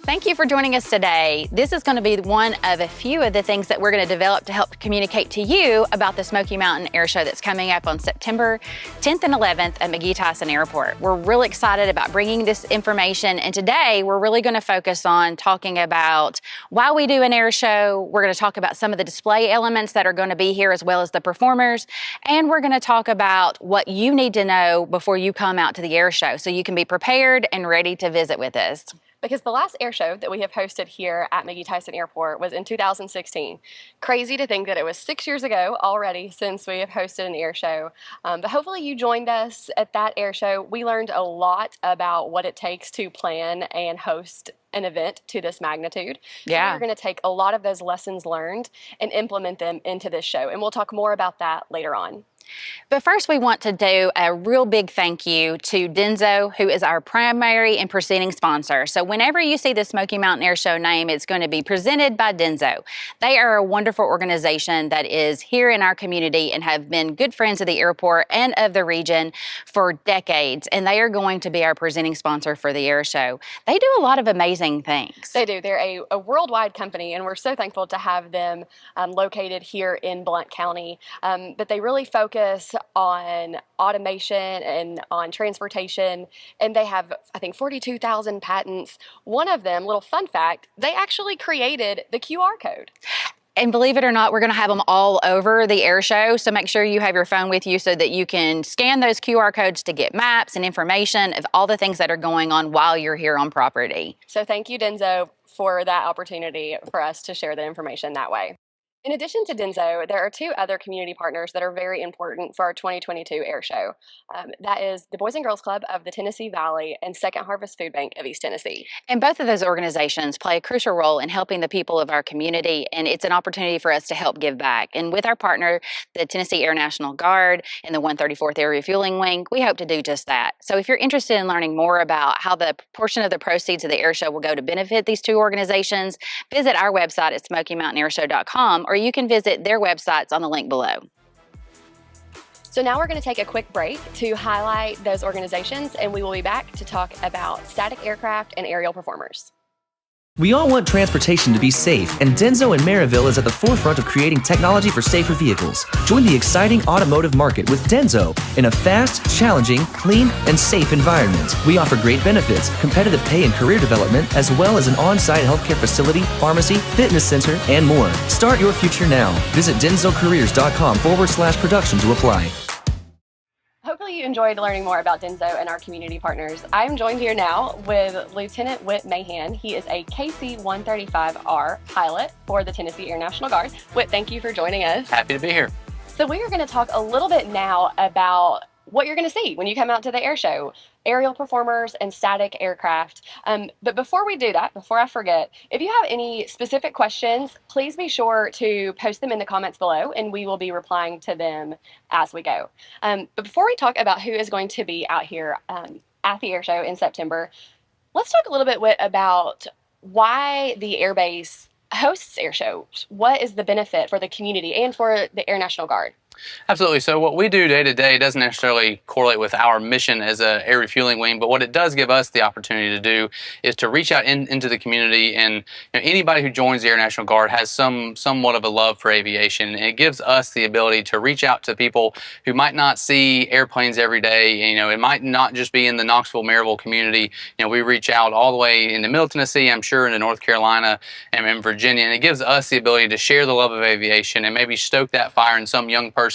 Thank you for joining us today. This is going to be one of a few of the things that we're going to develop to help communicate to you about the Smoky Mountain Air Show that's coming up on September 10th and 11th at McGee-Tyson Airport. We're really excited about bringing this information, and today we're really going to focus on talking about why we do an air show. We're going to talk about some of the display elements that are going to be here as well as the performers, and we're going to talk about what you need to know before you come out to the air show so you can be prepared and ready to visit with us. Because the last air show that we have hosted here at McGee-Tyson Airport was in 2016. Crazy to think that it was 6 years ago already since we have hosted an air show. But hopefully you joined us at that air show. We learned a lot about what it takes to plan and host an event to this magnitude. So we're going to take a lot of those lessons learned and implement them into this show. And we'll talk more about that later on. But first, we want to do a real big thank you to Denzo, who is our primary and presenting sponsor. So whenever you see the Smoky Mountain Air Show name, it's going to be presented by Denzo. They are a wonderful organization that is here in our community and have been good friends of the airport and of the region for decades. And they are going to be our presenting sponsor for the air show. They do a lot of amazing things. They do. They're a worldwide company, and we're so thankful to have them located here in Blount County. But they really focus on automation and on transportation, and they have, I think, 42,000 patents. One of them, little fun fact, they actually created the QR code. And believe it or not, we're going to have them all over the air show. So make sure you have your phone with you so that you can scan those QR codes to get maps and information of all the things that are going on while you're here on property. So thank you, Denzo, for that opportunity for us to share that information that way. In addition to Denzo, there are two other community partners that are very important for our 2022 air show. That is the Boys and Girls Club of the Tennessee Valley and Second Harvest Food Bank of East Tennessee. And both of those organizations play a crucial role in helping the people of our community, and it's an opportunity for us to help give back. And with our partner, the Tennessee Air National Guard and the 134th Air Refueling Wing, we hope to do just that. So if you're interested in learning more about how the portion of the proceeds of the air show will go to benefit these two organizations, visit our website at SmokyMountainAirShow.com, or you can visit their websites on the link below. So now we're going to take a quick break to highlight those organizations, and we will be back to talk about static aircraft and aerial performers. We all want transportation to be safe, and Denzo in Maryville is at the forefront of creating technology for safer vehicles. Join the exciting automotive market with Denzo in a fast, challenging, clean, and safe environment. We offer great benefits, competitive pay and career development, as well as an on-site healthcare facility, pharmacy, fitness center, and more. Start your future now. Visit denzocareers.com/production to apply. Hopefully you enjoyed learning more about Denzo and our community partners. I'm joined here now with Lieutenant Whit Mahan. He is a KC-135R pilot for the Tennessee Air National Guard. Whit, thank you for joining us. Happy to be here. So we are going to talk a little bit now about what you're going to see when you come out to the air show, aerial performers and static aircraft. But before we do that, before I forget, if you have any specific questions, please be sure to post them in the comments below, and we will be replying to them as we go. But before we talk about who is going to be out here at the air show in September, let's talk a little bit about why the Air Base hosts air shows. What is the benefit for the community and for the Air National Guard? Absolutely. So what we do day to day doesn't necessarily correlate with our mission as an air refueling wing, but what it does give us the opportunity to do is to reach out into the community, and anybody who joins the Air National Guard has somewhat of a love for aviation. And it gives us the ability to reach out to people who might not see airplanes every day. It might not just be in the Knoxville, Maryville community. We reach out all the way into Middle Tennessee, I'm sure into North Carolina and in Virginia, and it gives us the ability to share the love of aviation and maybe stoke that fire in some young person,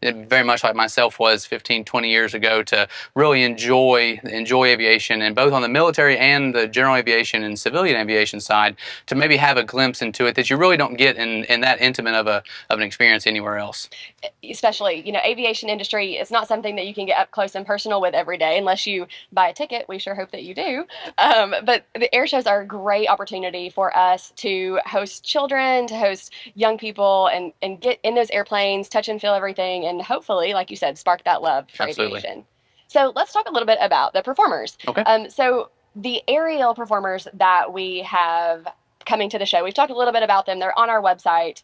very much like myself was 15, 20 years ago, to really enjoy aviation, and both on the military and the general aviation and civilian aviation side, to maybe have a glimpse into it that you really don't get in that intimate of an experience anywhere else. Especially, aviation industry is not something that you can get up close and personal with every day unless you buy a ticket. We sure hope that you do. But the air shows are a great opportunity for us to host children, to host young people, and get in those airplanes, touch and feel everything, and hopefully, like you said, spark that love for aviation. So let's talk a little bit about the performers. Okay. So the aerial performers that we have coming to the show. We've talked a little bit about them. They're on our website.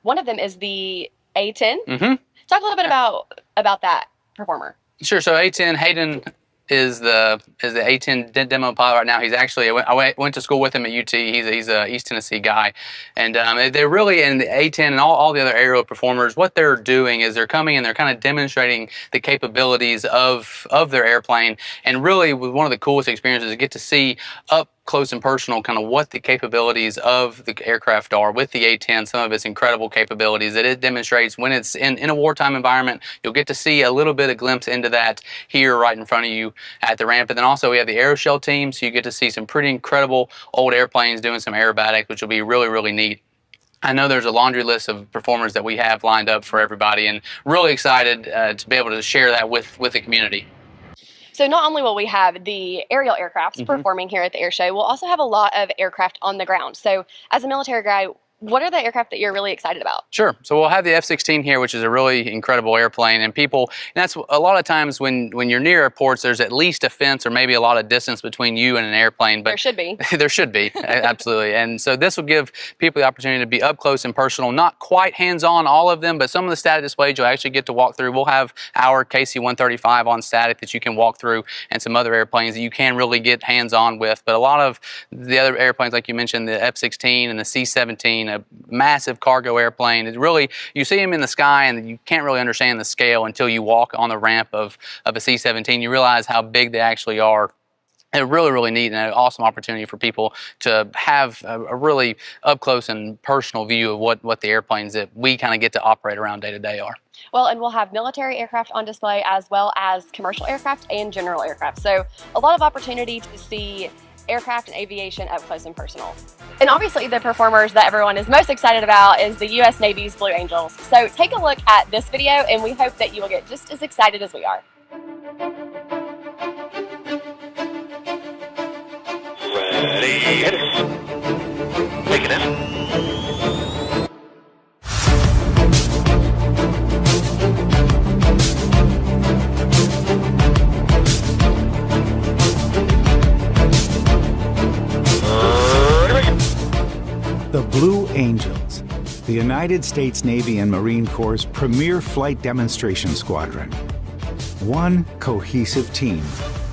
One of them is the A10. Mm-hmm. Talk a little bit about that performer. Sure. So A10, Hayden is the A10 demo pilot right now. He's actually, I went to school with him at UT. He's a East Tennessee guy, and they're really, in the A10 and all the other aerial performers, what they're doing is they're coming and they're kind of demonstrating the capabilities of their airplane. And really, one of the coolest experiences is get to see up close and personal kind of what the capabilities of the aircraft are with the A10, some of its incredible capabilities that it demonstrates when it's in a wartime environment. You'll get to see a little bit of glimpse into that here right in front of you at the ramp. And then also we have the aeroshell team, so you get to see some pretty incredible old airplanes doing some aerobatics, which will be really, really neat. I know there's a laundry list of performers that we have lined up for everybody, and really excited to be able to share that with the community. So not only will we have the aerial aircrafts performing here at the air show, we'll also have a lot of aircraft on the ground. So as a military guy, what are the aircraft that you're really excited about? Sure. So we'll have the F-16 here, which is a really incredible airplane. And that's a lot of times when you're near airports, there's at least a fence or maybe a lot of distance between you and an airplane. But there should be. There should be, absolutely. And so this will give people the opportunity to be up close and personal, not quite hands-on all of them, but some of the static displays you'll actually get to walk through. We'll have our KC-135 on static that you can walk through, and some other airplanes that you can really get hands-on with. But a lot of the other airplanes, like you mentioned, the F-16 and the C-17, a massive cargo airplane. It really, you see them in the sky and you can't really understand the scale until you walk on the ramp of a C-17. You realize how big they actually are. It's really, really neat and an awesome opportunity for people to have a really up close and personal view of what the airplanes that we kind of get to operate around day to day are. Well, and we'll have military aircraft on display as well as commercial aircraft and general aircraft. So a lot of opportunity to see aircraft and aviation up close and personal. And obviously the performers that everyone is most excited about is the U.S. Navy's Blue Angels. So take a look at this video and we hope that you will get just as excited as we are. Ready, hit it. Take it in. The Blue Angels, the United States Navy and Marine Corps' premier flight demonstration squadron. One cohesive team.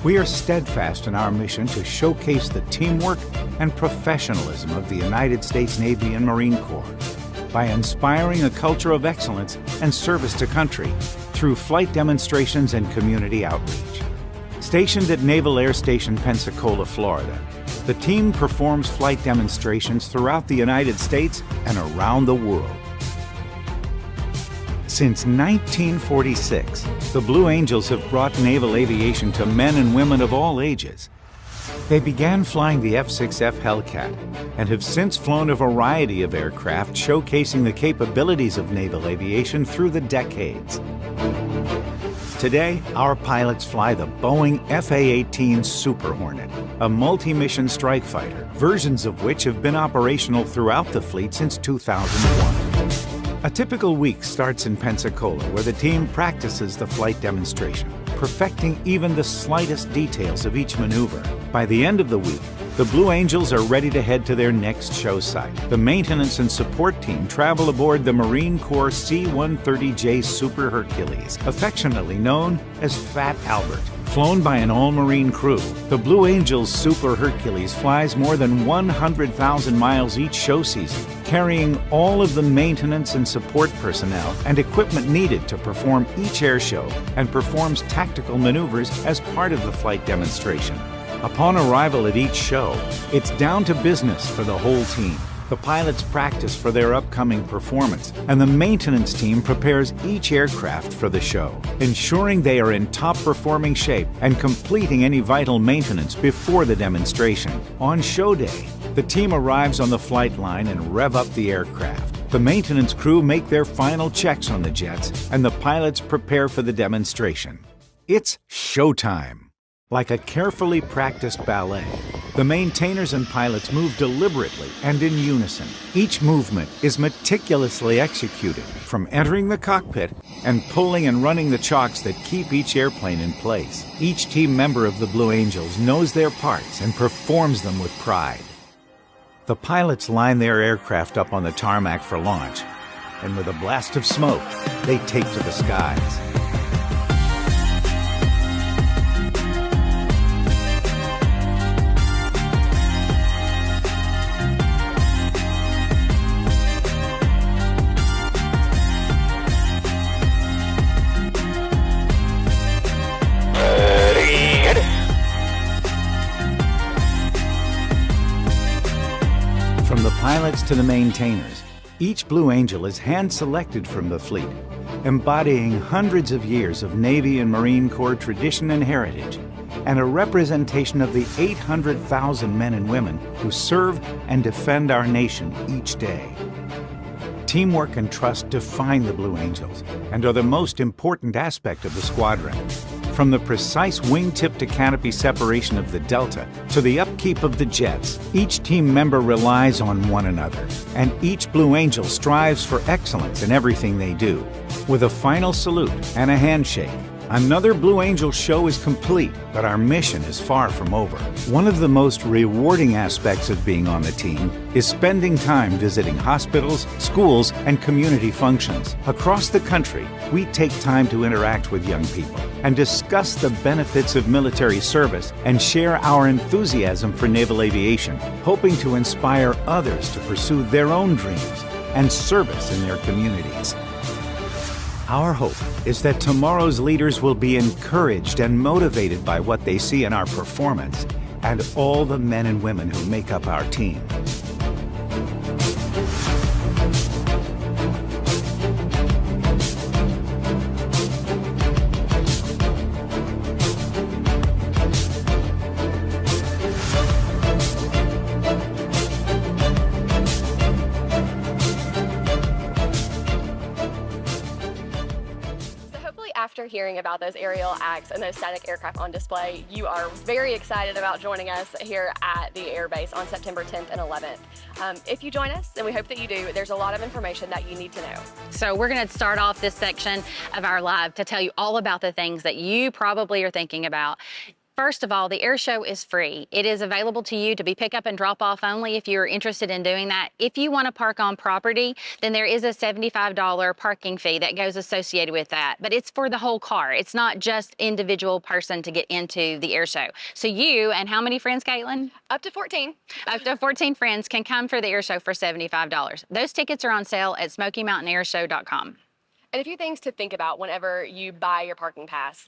We are steadfast in our mission to showcase the teamwork and professionalism of the United States Navy and Marine Corps by inspiring a culture of excellence and service to country through flight demonstrations and community outreach. Stationed at Naval Air Station Pensacola, Florida, the team performs flight demonstrations throughout the United States and around the world. Since 1946, the Blue Angels have brought naval aviation to men and women of all ages. They began flying the F-6F Hellcat and have since flown a variety of aircraft showcasing the capabilities of naval aviation through the decades. Today, our pilots fly the Boeing FA-18 Super Hornet, a multi-mission strike fighter, versions of which have been operational throughout the fleet since 2001. A typical week starts in Pensacola, where the team practices the flight demonstration, perfecting even the slightest details of each maneuver. By the end of the week, the Blue Angels are ready to head to their next show site. The maintenance and support team travel aboard the Marine Corps C-130J Super Hercules, affectionately known as Fat Albert. Flown by an all-Marine crew, the Blue Angels Super Hercules flies more than 100,000 miles each show season, carrying all of the maintenance and support personnel and equipment needed to perform each air show, and performs tactical maneuvers as part of the flight demonstration. Upon arrival at each show, it's down to business for the whole team. The pilots practice for their upcoming performance, and the maintenance team prepares each aircraft for the show, ensuring they are in top-performing shape and completing any vital maintenance before the demonstration. On show day, the team arrives on the flight line and rev up the aircraft. The maintenance crew make their final checks on the jets, and the pilots prepare for the demonstration. It's showtime. Like a carefully practiced ballet, the maintainers and pilots move deliberately and in unison. Each movement is meticulously executed, from entering the cockpit and pulling and running the chocks that keep each airplane in place. Each team member of the Blue Angels knows their parts and performs them with pride. The pilots line their aircraft up on the tarmac for launch, and with a blast of smoke, they take to the skies. From the pilots to the maintainers, each Blue Angel is hand-selected from the fleet, embodying hundreds of years of Navy and Marine Corps tradition and heritage, and a representation of the 800,000 men and women who serve and defend our nation each day. Teamwork and trust define the Blue Angels and are the most important aspect of the squadron. From the precise wingtip to canopy separation of the Delta to the upkeep of the jets, each team member relies on one another, and each Blue Angel strives for excellence in everything they do. With a final salute and a handshake, another Blue Angel show is complete, but our mission is far from over. One of the most rewarding aspects of being on the team is spending time visiting hospitals, schools, and community functions. Across the country, we take time to interact with young people and discuss the benefits of military service and share our enthusiasm for naval aviation, hoping to inspire others to pursue their own dreams and service in their communities. Our hope is that tomorrow's leaders will be encouraged and motivated by what they see in our performance and all the men and women who make up our team. After hearing about those aerial acts and those static aircraft on display, you are very excited about joining us here at the Air Base on September 10th and 11th. If you join us, and we hope that you do, there's a lot of information that you need to know. So we're going to start off this section of our live to tell you all about the things that you probably are thinking about. First of all, the air show is free. It is available to you to be pick up and drop off only if you're interested in doing that. If you want to park on property, then there is a $75 parking fee that goes associated with that. But it's for the whole car. It's not just individual person to get into the air show. So you and how many friends, Caitlin? Up to 14. Up to 14 friends can come for the air show for $75. Those tickets are on sale at SmokyMountainAirShow.com. And a few things to think about whenever you buy your parking pass.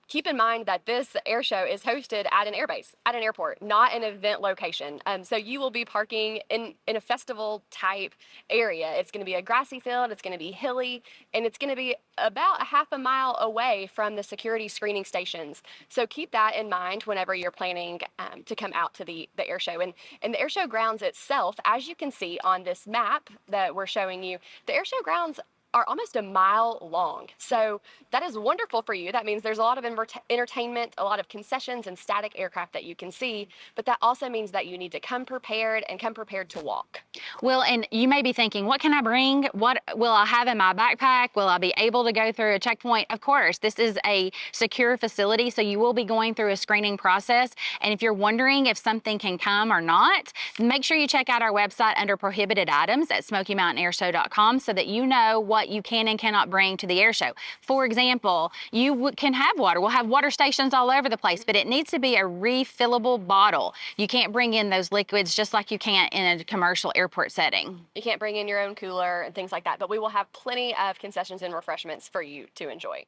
Keep in mind that this air show is hosted at an airbase, at an airport, not an event location. So you will be parking in a festival type area. It's going to be a grassy field, it's going to be hilly, and it's going to be about a half a mile away from the security screening stations. So keep that in mind whenever you're planning to come out to the air show. And the air show grounds itself, as you can see on this map that we're showing you, the air show grounds are almost a mile long. So that is wonderful for you. That means there's a lot of entertainment, a lot of concessions and static aircraft that you can see, but that also means that you need to come prepared and come prepared to walk. Well, and you may be thinking, what can I bring? What will I have in my backpack? Will I be able to go through a checkpoint? Of course, this is a secure facility, so you will be going through a screening process. And if you're wondering if something can come or not, make sure you check out our website under prohibited items at SmokyMountainAirShow.com so that you know what you can and cannot bring to the air show. For example, you can have water. We'll have water stations all over the place, but it needs to be a refillable bottle. You can't bring in those liquids just like you can in a commercial airport setting. You can't bring in your own cooler and things like that, but we will have plenty of concessions and refreshments for you to enjoy.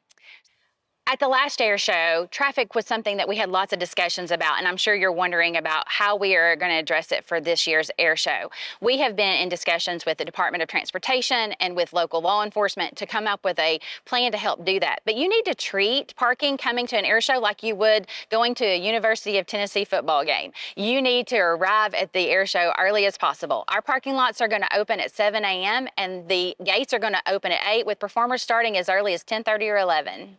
At the last air show, traffic was something that we had lots of discussions about, and I'm sure you're wondering about how we are going to address it for this year's air show. We have been in discussions with the Department of Transportation and with local law enforcement to come up with a plan to help do that. But you need to treat parking coming to an air show like you would going to a University of Tennessee football game. You need to arrive at the air show early as possible. Our parking lots are going to open at 7 a.m. and the gates are going to open at 8 with performers starting as early as 10:30 or 11.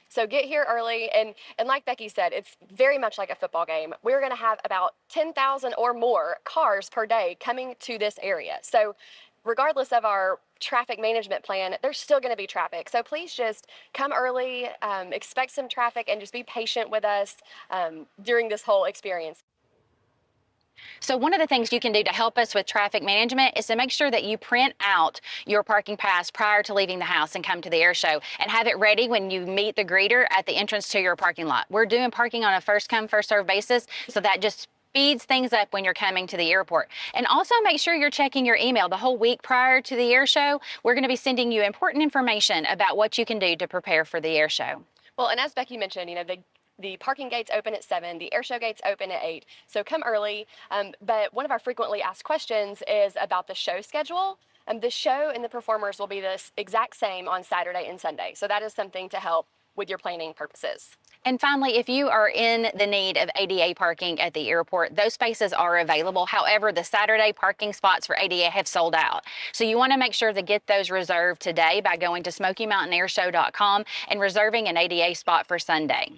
So get here early, and like Becky said, it's very much like a football game. We're going to have about 10,000 or more cars per day coming to this area. So regardless of our traffic management plan, there's still going to be traffic. So please just come early, expect some traffic, and just be patient with us during this whole experience. So one of the things you can do to help us with traffic management is to make sure that you print out your parking pass prior to leaving the house and come to the air show, and have it ready when you meet the greeter at the entrance to your parking lot. We're doing parking on a first come, first served basis, so that just speeds things up when you're coming to the airport. And also make sure you're checking your email the whole week prior to the air show. We're going to be sending you important information about what you can do to prepare for the air show. Well, and as Becky mentioned, the parking gates open at 7, the air show gates open at 8, so come early. But one of our frequently asked questions is about the show schedule. The show and the performers will be the exact same on Saturday and Sunday, so that is something to help with your planning purposes. And finally, if you are in the need of ADA parking at the airport, those spaces are available. However, the Saturday parking spots for ADA have sold out. So you want to make sure to get those reserved today by going to SmokyMountainAirShow.com and reserving an ADA spot for Sunday.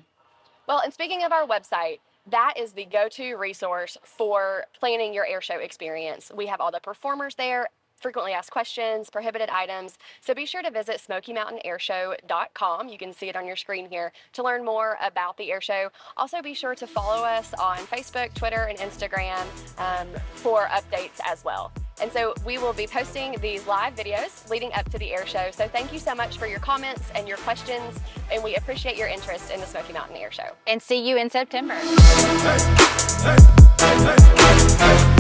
Well, and speaking of our website, that is the go-to resource for planning your air show experience. We have all the performers there, frequently asked questions, prohibited items. So be sure to visit SmokyMountainAirShow.com. You can see it on your screen here to learn more about the air show. Also be sure to follow us on Facebook, Twitter, and Instagram for updates as well. And so we will be posting these live videos leading up to the air show. So thank you so much for your comments and your questions, and we appreciate your interest in the Smoky Mountain Air Show. And see you in September. Hey, hey, hey, hey.